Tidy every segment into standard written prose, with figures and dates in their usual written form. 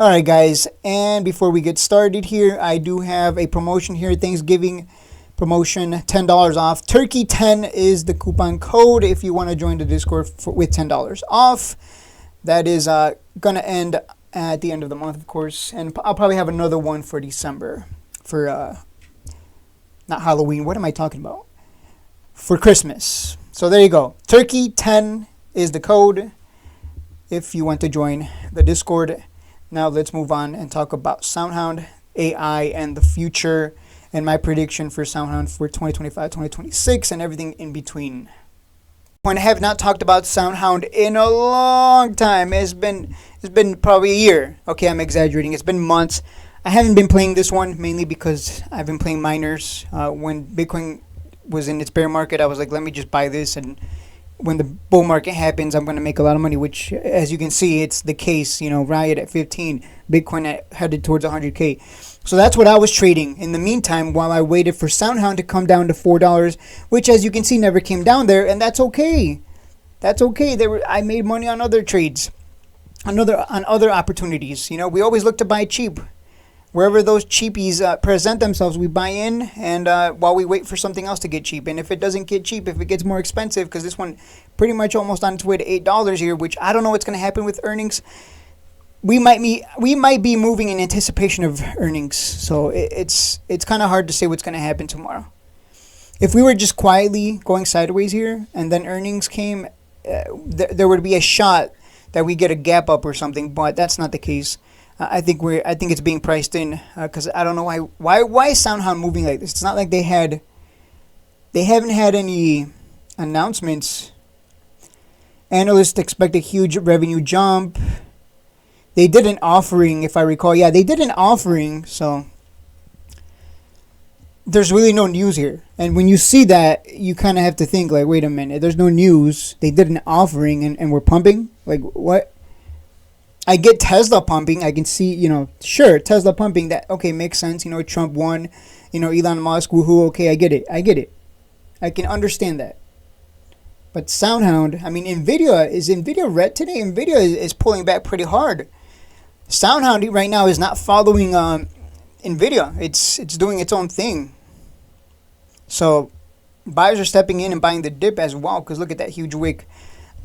Alright guys, and before we get started here, I do have a promotion here, Thanksgiving promotion, $10 off. Turkey 10 is the coupon code if you want to join the Discord with $10 off. That is going to end at the end of the month, of course, and I'll probably have another one for December, for not Halloween, what am I talking about? For Christmas. So there you go. Turkey 10 is the code if you want to join the Discord. Now let's move on and talk about SoundHound, AI, and the future, and my prediction for SoundHound for 2025, 2026, and everything in between. I have not talked about SoundHound in a long time. It's been probably a year. Okay, I'm exaggerating. It's been months. I haven't been playing this one mainly because I've been playing miners. When Bitcoin was in its bear market, I was like, let me just buy this, and when the bull market happens, I'm going to make a lot of money, which, as you can see, it's the case. You know, Riot at 15, Bitcoin headed towards 100K. So that's what I was trading in the meantime while I waited for SoundHound to come down to $4, which, as you can see, never came down there, and that's okay. That's okay. I made money on other trades, on other opportunities. You know, we always look to buy cheap. Wherever those cheapies present themselves, we buy in, and while we wait for something else to get cheap. And if it doesn't get cheap, if it gets more expensive, because this one pretty much almost on its way to $8 here, which I don't know what's going to happen with earnings. We might be moving in anticipation of earnings, so it's kind of hard to say what's going to happen tomorrow. If we were just quietly going sideways here, and then earnings came, there would be a shot that we get a gap up or something, but that's not the case. I think it's being priced in because I don't know why is SoundHound moving like this. It's not like they haven't had any announcements. Analysts expect a huge revenue jump. They did an offering, if I recall. Yeah, they did an offering, so there's really no news here. And when you see that, you kind of have to think like, wait a minute, there's no news. They did an offering and we're pumping? Like, what? I get Tesla pumping. I can see, sure, Tesla pumping. That, okay, makes sense. Trump won. Elon Musk, woohoo. Okay, I get it. I can understand that. But SoundHound, I mean, is NVIDIA red today? NVIDIA is pulling back pretty hard. SoundHound right now is not following NVIDIA. It's doing its own thing. So buyers are stepping in and buying the dip as well, because look at that huge wick.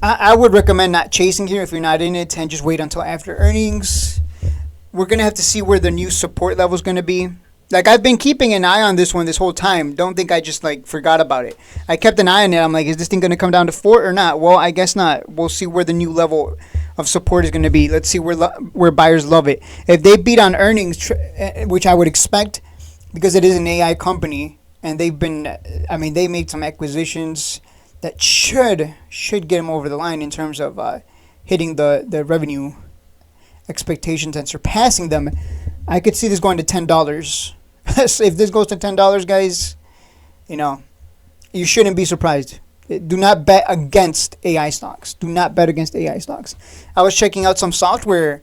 I would recommend not chasing here if you're not in it, and just wait until after earnings. We're going to have to see where the new support level is going to be. Like, I've been keeping an eye on this one this whole time. Don't think I just, forgot about it. I kept an eye on it. I'm like, is this thing going to come down to 4 or not? Well, I guess not. We'll see where the new level of support is going to be. Let's see where buyers love it. If they beat on earnings, which I would expect, because it is an AI company, and they made some acquisitions that should get them over the line in terms of hitting the revenue expectations and surpassing them. I could see this going to $10. If this goes to $10, guys, you shouldn't be surprised. Do not bet against AI stocks. Do not bet against AI stocks. I was checking out some software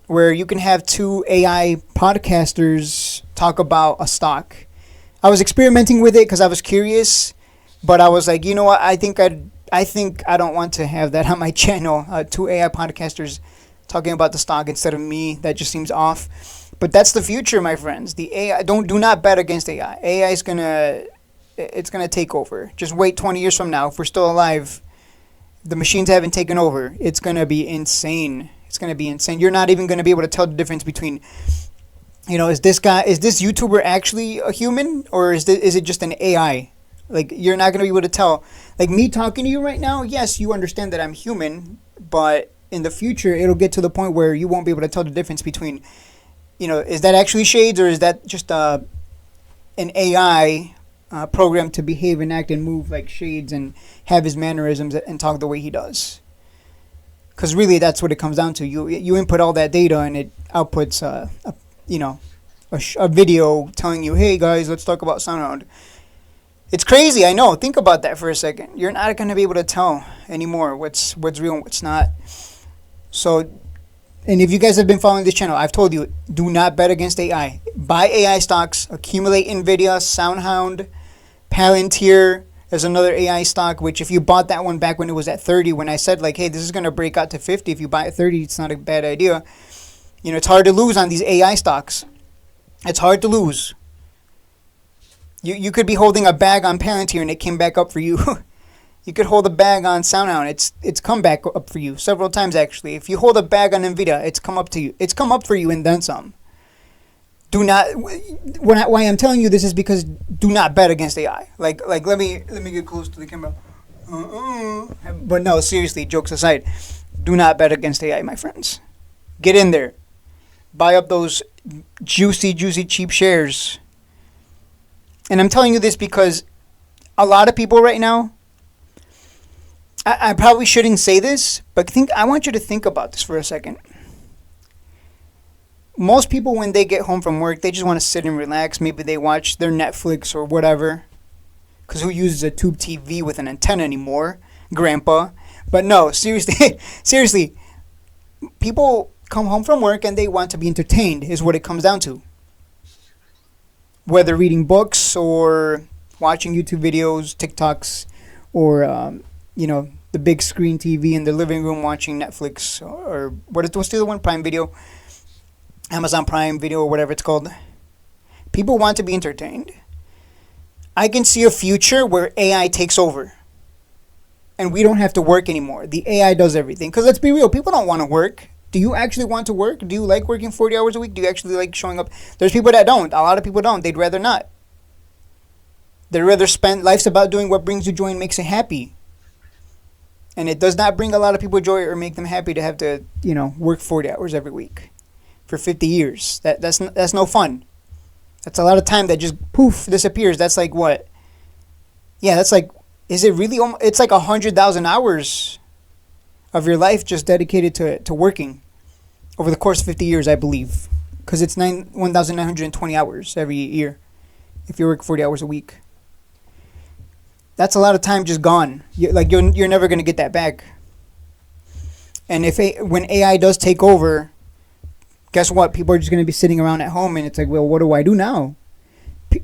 where you can have 2 AI podcasters talk about a stock. I was experimenting with it because I was curious. But I was like, you know what? I think I don't want to have that on my channel. 2 AI podcasters talking about the stock instead of me. That just seems off. But that's the future, my friends. The AI, do not bet against AI. AI is it's gonna take over. Just wait 20 years from now, if we're still alive, the machines haven't taken over. It's gonna be insane. It's gonna be insane. You're not even gonna be able to tell the difference between, is this YouTuber actually a human, or is it just an AI? Like, you're not going to be able to tell. Like, me talking to you right now, yes, you understand that I'm human, but in the future, it'll get to the point where you won't be able to tell the difference between, is that actually shades, or is that just an AI program to behave and act and move like shades and have his mannerisms and talk the way he does? Because really, that's what it comes down to. You input all that data, and it outputs, a video telling you, hey, guys, let's talk about SoundHound. It's crazy, I know. Think about that for a second. You're not going to be able to tell anymore what's real and what's not. So, and if you guys have been following this channel, I've told you, do not bet against AI. Buy AI stocks, accumulate NVIDIA, SoundHound, Palantir is another AI stock, which if you bought that one back when it was at 30, when I said, hey, this is going to break out to 50, if you buy at 30, it's not a bad idea. It's hard to lose on these AI stocks. It's hard to lose. You could be holding a bag on Palantir and it came back up for you. You could hold a bag on SoundHound. It's come back up for you several times actually. If you hold a bag on Nvidia, it's come up to you. It's come up for you and then some. Do not. Why I'm telling you this is because do not bet against AI. Like let me get close to the camera. But no, seriously, jokes aside, do not bet against AI, my friends. Get in there. Buy up those juicy, cheap shares. And I'm telling you this because a lot of people right now, I probably shouldn't say this, but I want you to think about this for a second. Most people, when they get home from work, they just want to sit and relax. Maybe they watch their Netflix or whatever. Because who uses a tube TV with an antenna anymore? Grandpa. But no, seriously, seriously. People come home from work and they want to be entertained is what it comes down to. Whether reading books or watching YouTube videos, TikToks, or, the big screen TV in the living room watching Netflix or what's the other one? Prime Video. Amazon Prime Video or whatever it's called. People want to be entertained. I can see a future where AI takes over. And we don't have to work anymore. The AI does everything. Because let's be real, people don't want to work. Do you actually want to work? Do you like working 40 hours a week? Do you actually like showing up? There's people that don't. A lot of people don't. They'd rather not. They'd rather spend. Life's about doing what brings you joy and makes you happy. And it does not bring a lot of people joy or make them happy to have to, work 40 hours every week for 50 years. That's no fun. That's a lot of time that just poof disappears. That's like what? Yeah, that's like, is it really? It's like 100,000 hours of your life just dedicated to working over the course of 50 years, I believe. Because it's 1,920 hours every year if you work 40 hours a week. That's a lot of time just gone. You're never going to get that back. And when AI does take over, guess what? People are just going to be sitting around at home and it's like, well, what do I do now?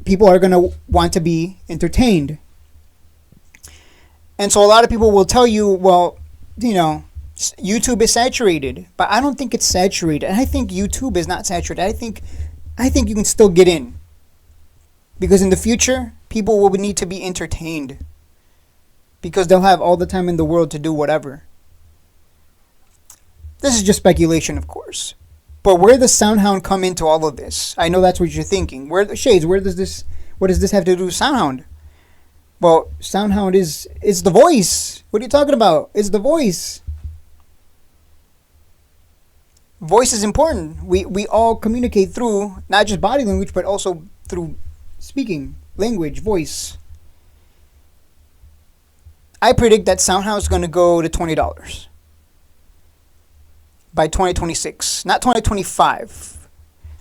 People are going to want to be entertained. And so a lot of people will tell you, well, YouTube is saturated, but I don't think it's saturated. And I think YouTube is not saturated. I think you can still get in. Because in the future, people will need to be entertained. Because they'll have all the time in the world to do whatever. This is just speculation, of course. But where does SoundHound come into all of this? I know that's what you're thinking. What does this have to do with SoundHound? Well, SoundHound is the voice. What are you talking about? It's the voice. Voice is important. We all communicate through not just body language, but also through speaking, language, voice. I predict that SoundHound is going to go to $20 by 2026. Not 2025.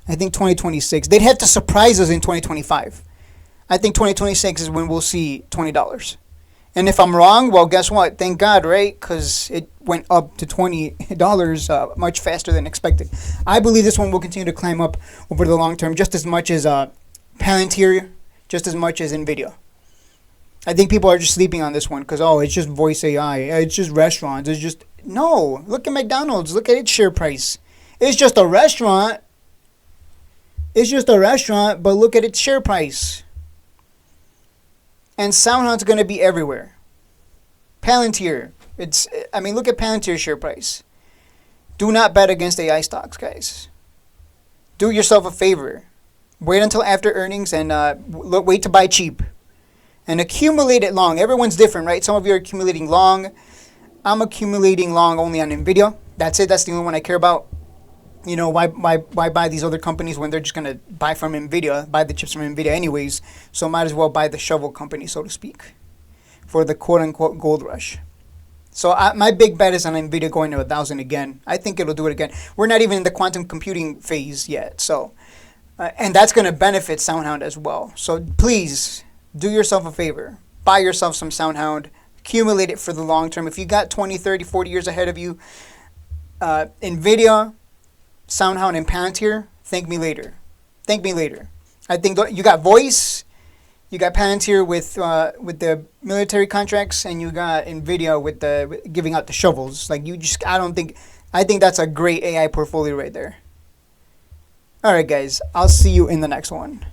I think 2026. They'd have to surprise us in 2025. I think 2026 is when we'll see $20. And if I'm wrong, well, guess what? Thank God, right? Because it went up to $20 much faster than expected. I believe this one will continue to climb up over the long term just as much as Palantir, just as much as NVIDIA. I think people are just sleeping on this one because, it's just voice AI. It's just restaurants. It's just... No. Look at McDonald's. Look at its share price. It's just a restaurant. But look at its share price. And SoundHound's going to be everywhere. Palantir. Look at Palantir's share price. Do not bet against AI stocks, guys. Do yourself a favor. Wait until after earnings and wait to buy cheap. And accumulate it long. Everyone's different, right? Some of you are accumulating long. I'm accumulating long only on NVIDIA. That's it. That's the only one I care about. Why buy these other companies when they're just going to buy from NVIDIA, buy the chips from NVIDIA anyways. So might as well buy the shovel company, so to speak, for the quote-unquote gold rush. So my big bet is on NVIDIA going to 1,000 again. I think it'll do it again. We're not even in the quantum computing phase yet. So, and that's going to benefit SoundHound as well. So please do yourself a favor. Buy yourself some SoundHound. Accumulate it for the long term. If you got 20, 30, 40 years ahead of you, NVIDIA, SoundHound, and Palantir, thank me later. I think you got voice, you got Palantir with the military contracts, and you got NVIDIA with giving out the shovels. I think that's a great AI portfolio right there. All right, guys. I'll see you in the next one.